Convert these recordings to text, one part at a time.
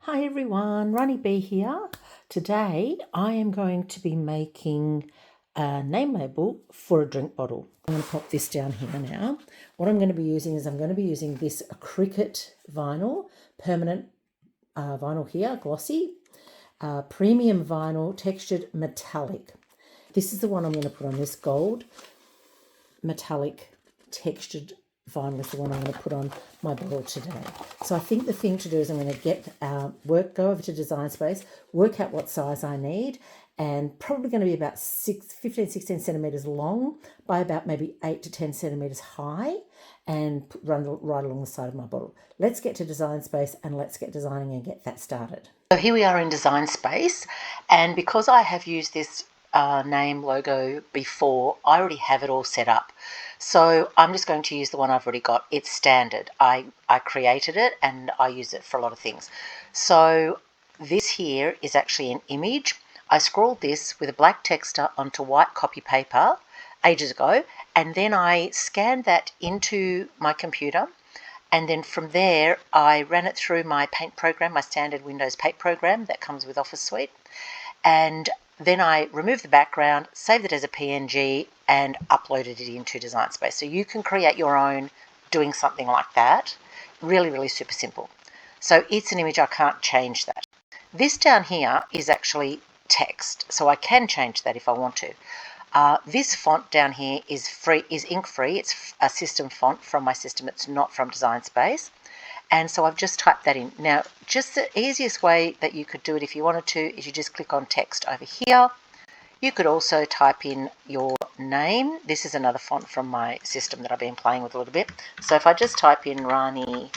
Hi everyone, Ronnie B here. Today I am going to be making a name label for a drink bottle. I'm going to pop this down here now. What I'm going to be using is this Cricut vinyl, permanent vinyl here, glossy, premium vinyl, textured metallic. This is the one I'm going to put on, this gold metallic textured vinyl is the one I'm going to put on my bottle today. So I think the thing to do is I'm going to go over to Design Space, work out what size I need, and probably going to be about 15-16 centimeters long by about maybe 8 to 10 centimeters high, and run right along the side of my bottle. Let's get to Design Space and let's get designing and get that started. So here we are in Design Space, and because I have used this name logo before, I already have it all set up. So I'm just going to use the one I've already got. It's standard. I created it and I use it for a lot of things. So this here is actually an image. I scrawled this with a black texter onto white copy paper ages ago, and then I scanned that into my computer, and then from there I ran it through my paint program, my standard Windows paint program that comes with Office Suite, and then I removed the background, saved it as a PNG, and uploaded it into Design Space. So you can create your own doing something like that. Really, really super simple. So it's an image, I can't change that. This down here is actually text, so I can change that if I want to. This font down here is ink free. It's a system font from my system. It's not from Design Space. And so I've just typed that in. Now, just the easiest way that you could do it if you wanted to is you just click on text over here. You could also type in your name. This is another font from my system that I've been playing with a little bit. So if I just type in Rani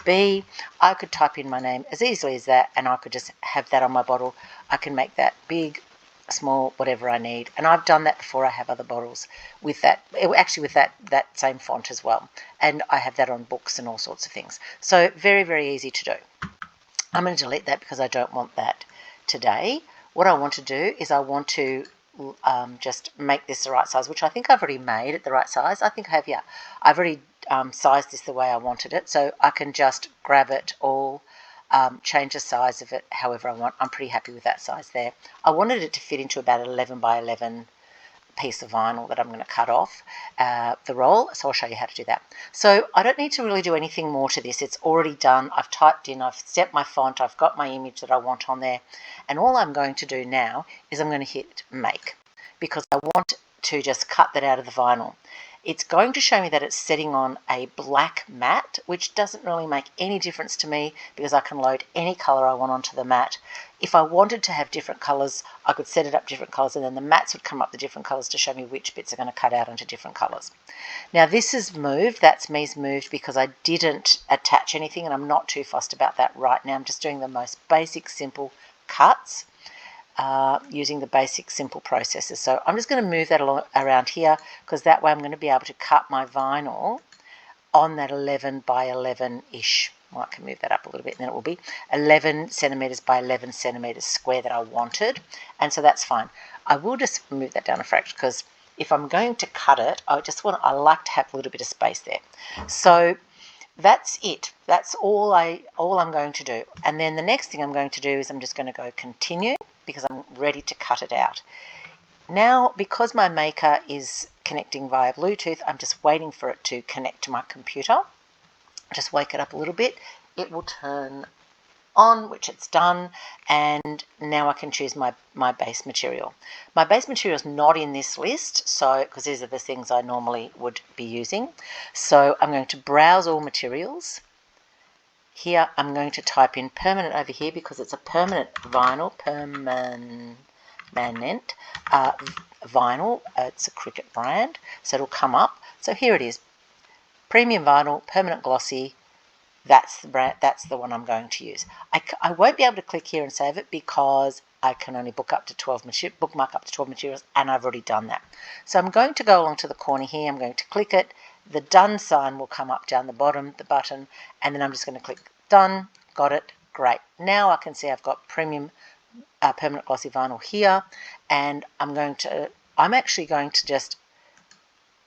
B, I could type in my name as easily as that, and I could just have that on my bottle. I can make that big, small, whatever I need, and I've done that before. I have other bottles with that, actually with that same font as well, and I have that on books and all sorts of things. So very, very easy to do. I'm going to delete that because I don't want that today. What I want to do is I want to just make this the right size, which I think I've already made it the right size. I think I have, yeah. I've already sized this the way I wanted it, so I can just grab it all, change the size of it however I want. I'm pretty happy with that size there. I wanted it to fit into about an 11 by 11 piece of vinyl that I'm going to cut off the roll, so I'll show you how to do that. So I don't need to really do anything more to this. It's already done. I've typed in, I've set my font, I've got my image that I want on there, and all I'm going to do now is I'm going to hit make, because I want to just cut that out of the vinyl. It's going to show me that it's setting on a black mat, which doesn't really make any difference to me because I can load any color I want onto the mat. If I wanted to have different colors, I could set it up different colors, and then the mats would come up the different colors to show me which bits are going to cut out onto different colors. Now this is moved, that's me's moved because I didn't attach anything, and I'm not too fussed about that right now. I'm just doing the most basic, simple cuts. Using the basic simple processes. So I'm just going to move that along around here, because that way I'm going to be able to cut my vinyl on that 11 by 11-ish. Well, I can move that up a little bit, and then it will be 11 centimeters by 11 centimeters square that I wanted, and so that's fine. I will just move that down a fraction, because if I'm going to cut it, I like to have a little bit of space there. So that's it. That's all I'm going to do. And then the next thing I'm going to do is I'm just going to go continue, because I'm ready to cut it out. Now, because my maker is connecting via Bluetooth, I'm just waiting for it to connect to my computer. Just wake it up a little bit. It will turn on, which it's done, and now I can choose my base material. My base material is not in this list, so because these are the things I normally would be using. So I'm going to browse all materials. Here I'm going to type in permanent over here because it's a permanent vinyl, permanent vinyl. It's a Cricut brand, so it'll come up. So here it is, premium vinyl, permanent glossy. That's the brand. That's the one I'm going to use. I won't be able to click here and save it because I can only bookmark up to 12 materials, and I've already done that. So I'm going to go along to the corner here. I'm going to click it. The done sign will come up down the bottom, the button, and then I'm just going to click done. Got it. Great. Now I can see I've got premium permanent glossy vinyl here, and I'm actually going to just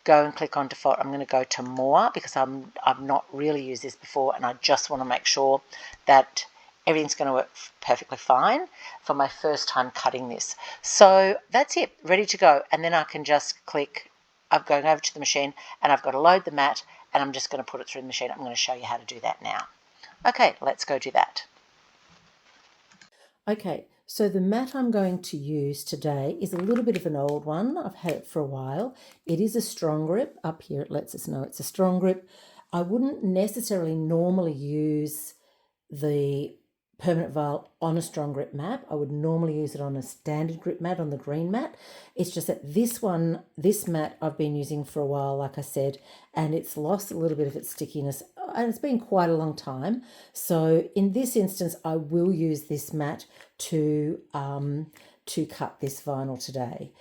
go and click on default. I'm going to go to more because I've not really used this before, and I just want to make sure that everything's going to work perfectly fine for my first time cutting this. So that's it, ready to go. And then I can just click, I'm going over to the machine and I've got to load the mat and I'm just going to put it through the machine. I'm going to show you how to do that now. Okay, let's go do that. Okay, so the mat I'm going to use today is a little bit of an old one. I've had it for a while. It is a strong grip. Up here it lets us know it's a strong grip. I wouldn't necessarily normally use the permanent vial on a strong grip mat. I would normally use it on a standard grip mat, on the green mat. It's just that this mat I've been using for a while, like I said, and it's lost a little bit of its stickiness, and it's been quite a long time. So in this instance, I will use this mat to cut this vinyl today.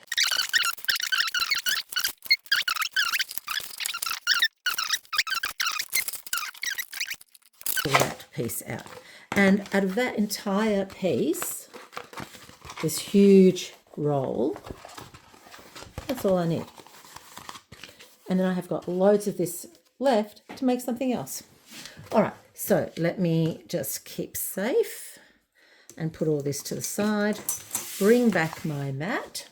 Pull that piece out. And out of that entire piece, this huge roll, that's all I need. And then I have got loads of this left to make something else. All right, so let me just keep safe and put all this to the side, bring back my mat,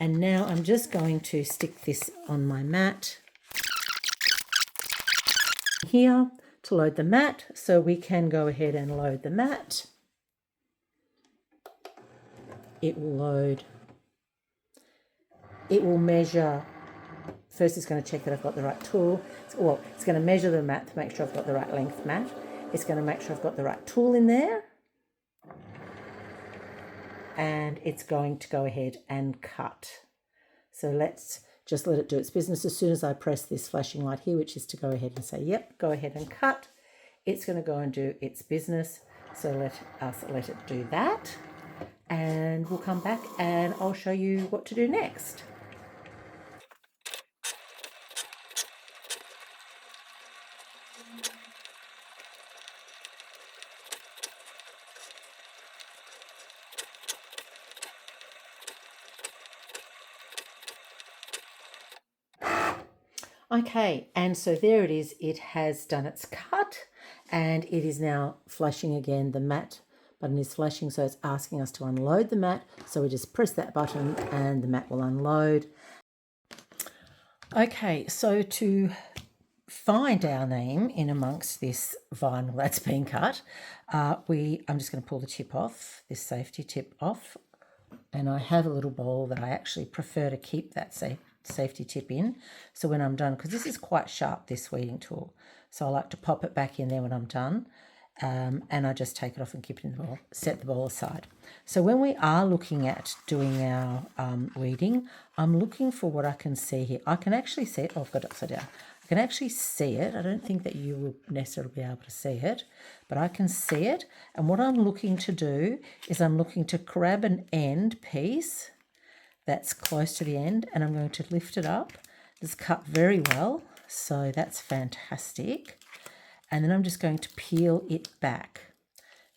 and now I'm just going to stick this on my mat here to load the mat, so we can go ahead and load the mat. It will load. It will measure. First it's going to check that I've got the right tool. Well, it's going to measure the mat to make sure I've got the right length mat. It's going to make sure I've got the right tool in there. And it's going to go ahead and cut. So let's just let it do its business. As soon as I press this flashing light here, which is to go ahead and say, yep, go ahead and cut, it's going to go and do its business. So let it do that. And we'll come back and I'll show you what to do next. Okay, and so there it is. It has done its cut and it is now flashing again. The mat button is flashing, so it's asking us to unload the mat. So we just press that button and the mat will unload. Okay, so to find our name in amongst this vinyl that's been cut, I'm just going to pull the tip off, this safety tip off, and I have a little bowl that I actually prefer to keep that safety tip in. So when I'm done, because this is quite sharp, this weeding tool, so I like to pop it back in there when I'm done, and I just take it off and keep it in the bowl, set the bowl aside. So when we are looking at doing our weeding, I'm looking for what I can see here. I can actually see it. Oh, I've got it upside down. I can actually see it. I don't think that you will necessarily be able to see it, but I can see it. And what I'm looking to do is I'm looking to grab an end piece that's close to the end, and I'm going to lift it up. It's cut very well, so that's fantastic. And then I'm just going to peel it back,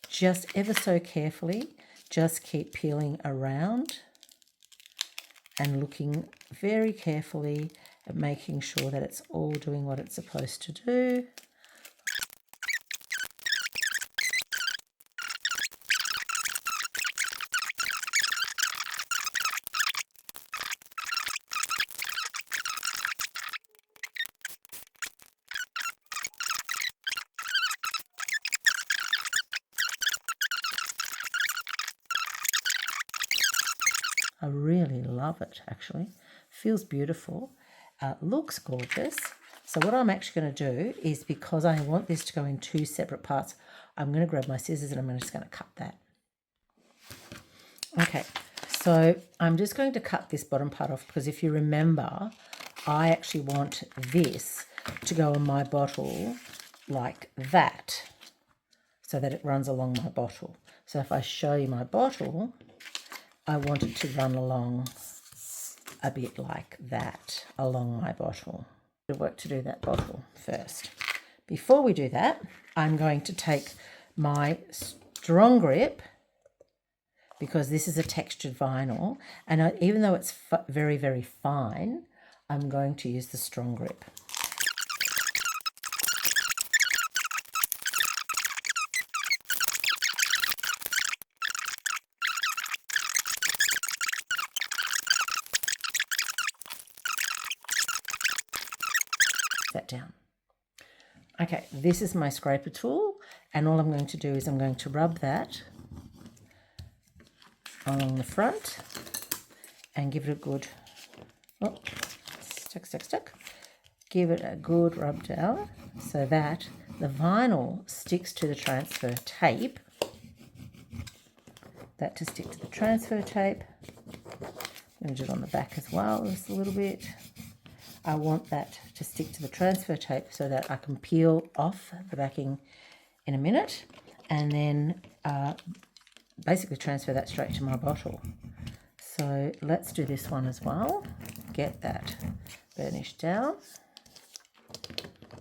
just ever so carefully. Just keep peeling around and looking very carefully at making sure that it's all doing what it's supposed to do. I really love it, actually. Feels beautiful. Looks gorgeous. So what I'm actually going to do is, because I want this to go in two separate parts, I'm going to grab my scissors and I'm just going to cut that. Okay, so I'm just going to cut this bottom part off, because if you remember, I actually want this to go on my bottle like that, so that it runs along my bottle. So if I show you my bottle, I want it to run along a bit like that along my bottle. To work to do that bottle first. Before we do that, I'm going to take my strong grip, because this is a textured vinyl, and even though it's very, very fine, I'm going to use the strong grip. that down. Okay, this is my scraper tool, and all I'm going to do is I'm going to rub that along the front and give it a good, oh, stuck. Give it a good rub down so that the vinyl sticks to the transfer tape. That to stick to the transfer tape. I'm going to do it on the back as well, just a little bit. I want that to stick to the transfer tape so that I can peel off the backing in a minute and then basically transfer that straight to my bottle. So let's do this one as well. Get that burnished down.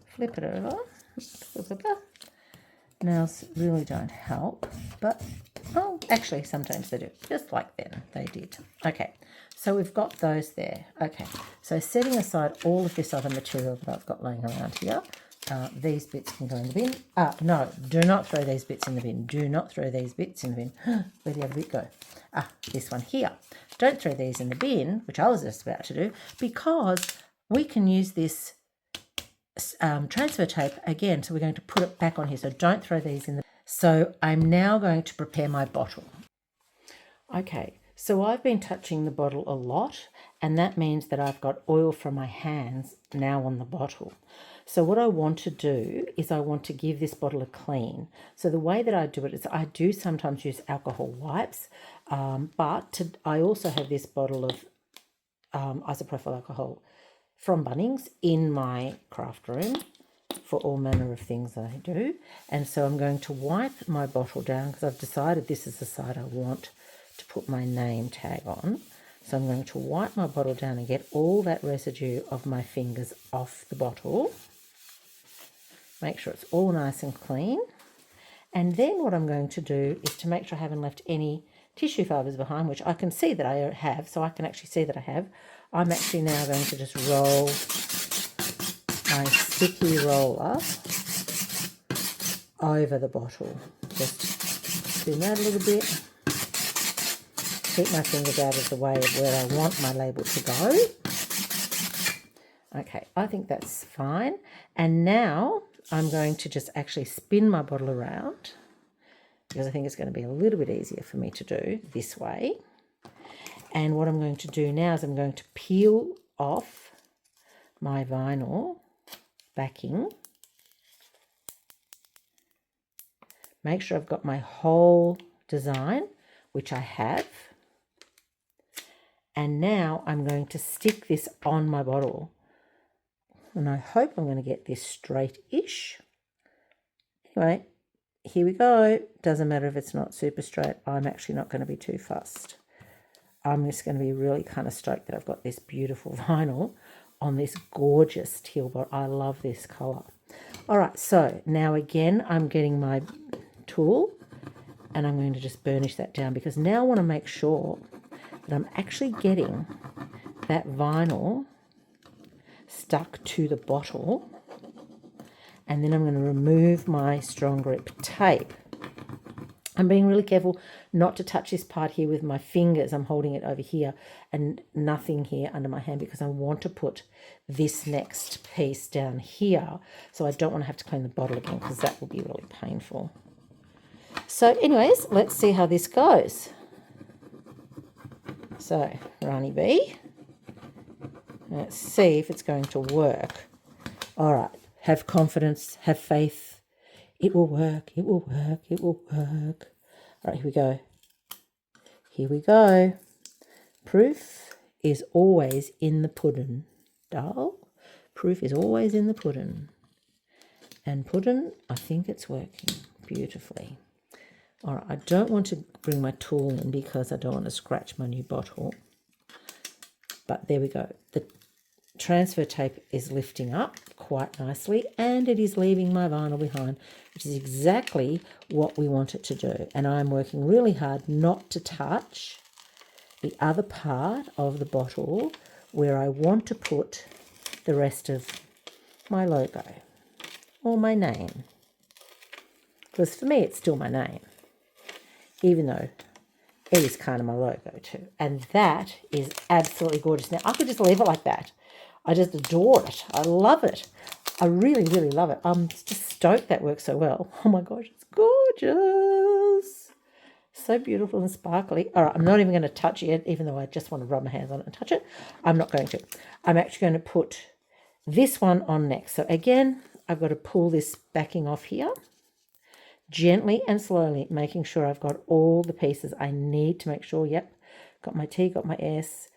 Flip it over. Nails really don't help, but oh, actually sometimes they do, just like then they did. Okay, so we've got those there. Okay, so setting aside all of this other material that I've got laying around here, these bits can go in the bin. No, do not throw these bits in the bin. Do not throw these bits in the bin. Where did the other bit go? This one here. Don't throw these in the bin, which I was just about to do, because we can use this transfer tape again, so we're going to put it back on here, so don't throw these in the. So I'm now going to prepare my bottle. Okay, so I've been touching the bottle a lot, and that means that I've got oil from my hands now on the bottle. So what I want to do is I want to give this bottle a clean. So the way that I do it is I do sometimes use alcohol wipes, but I also have this bottle of isopropyl alcohol from Bunnings in my craft room for all manner of things I do. And so I'm going to wipe my bottle down because I've decided this is the side I want to put my name tag on. So I'm going to wipe my bottle down and get all that residue of my fingers off the bottle. Make sure it's all nice and clean. And then what I'm going to do is to make sure I haven't left any tissue fibres behind, which I can see that I have, so I can actually see that I have. I'm actually now going to just roll my sticky roller over the bottle. Just spin that a little bit. Keep my fingers out of the way of where I want my label to go. Okay, I think that's fine. And now I'm going to just actually spin my bottle around because I think it's going to be a little bit easier for me to do this way. And what I'm going to do now is I'm going to peel off my vinyl backing. Make sure I've got my whole design, which I have. And now I'm going to stick this on my bottle. And I hope I'm going to get this straight-ish. Anyway, here we go. Doesn't matter if it's not super straight. I'm actually not going to be too fussed. I'm just going to be really kind of stoked that I've got this beautiful vinyl on this gorgeous teal bottle. I love this colour. All right, so now again, I'm getting my tool and I'm going to just burnish that down because now I want to make sure that I'm actually getting that vinyl stuck to the bottle. And then I'm going to remove my strong grip tape. I'm being really careful not to touch this part here with my fingers. I'm holding it over here and nothing here under my hand because I want to put this next piece down here. So I don't want to have to clean the bottle again because that will be really painful. So anyways, let's see how this goes. So, Rani B, let's see if it's going to work. All right, have confidence, have faith. It will work, it will work, it will work. All right, here we go. Here we go. Proof is always in the pudding, doll. Proof is always in the pudding. And pudding, I think it's working beautifully. All right, I don't want to bring my tool in because I don't want to scratch my new bottle. But there we go. The transfer tape is lifting up quite nicely and it is leaving my vinyl behind, which is exactly what we want it to do. And I'm working really hard not to touch the other part of the bottle where I want to put the rest of my logo or my name. Because for me, it's still my name, even though it is kind of my logo too. And that is absolutely gorgeous. Now, I could just leave it like that. I just adore it. I love it. I really, really love it. I'm just stoked that works so well. Oh my gosh, it's gorgeous. So beautiful and sparkly. All right, I'm not even going to touch it, even though I just want to rub my hands on it and touch it. I'm not going to. I'm actually going to put this one on next. So again, I've got to pull this backing off here, gently and slowly, making sure I've got all the pieces I need to make sure, yep, got my T, got my S,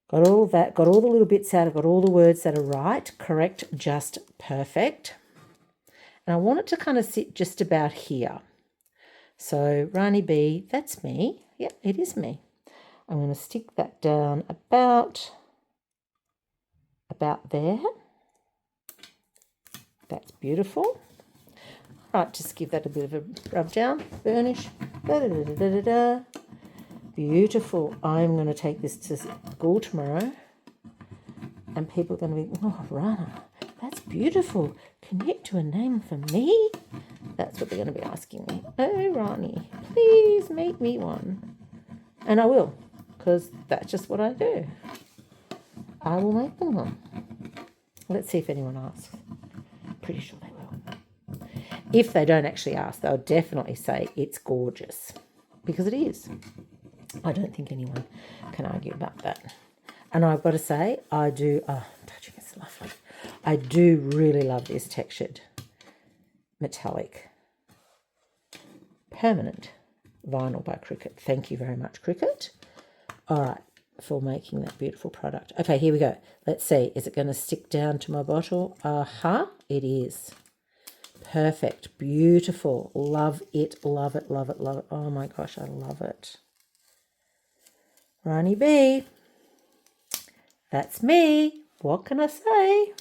got all of that, got all the little bits out, I've got all the words that are right, correct, just perfect. And I want it to kind of sit just about here. So Rani B, that's me. Yep, it is me. I'm going to stick that down about there. That's beautiful. Right, just give that a bit of a rub down, burnish. Beautiful. I'm going to take this to school tomorrow, and people are going to be, oh, Rana, that's beautiful. Can you do a name for me? That's what they're going to be asking me. Oh, Rani, please make me one. And I will, because that's just what I do. I will make them one. Let's see if anyone asks. Pretty sure they will. If they don't actually ask, they'll definitely say it's gorgeous, because it is. I don't think anyone can argue about that. And I've got to say, I do, touching it's lovely. I do really love this textured metallic permanent vinyl by Cricut. Thank you very much, Cricut. All right, for making that beautiful product. Okay, here we go. Let's see. Is it going to stick down to my bottle? It is. Perfect. Beautiful. Love it, love it, love it, love it. Oh my gosh, I love it. Rani B. That's me. What can I say?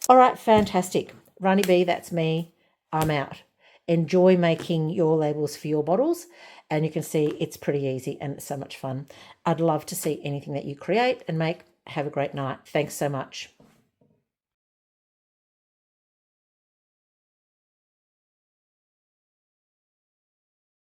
All right, fantastic. Rani B, that's me. I'm out. Enjoy making your labels for your bottles, and you can see it's pretty easy and it's so much fun. I'd love to see anything that you create and make. Have a great night. Thanks so much.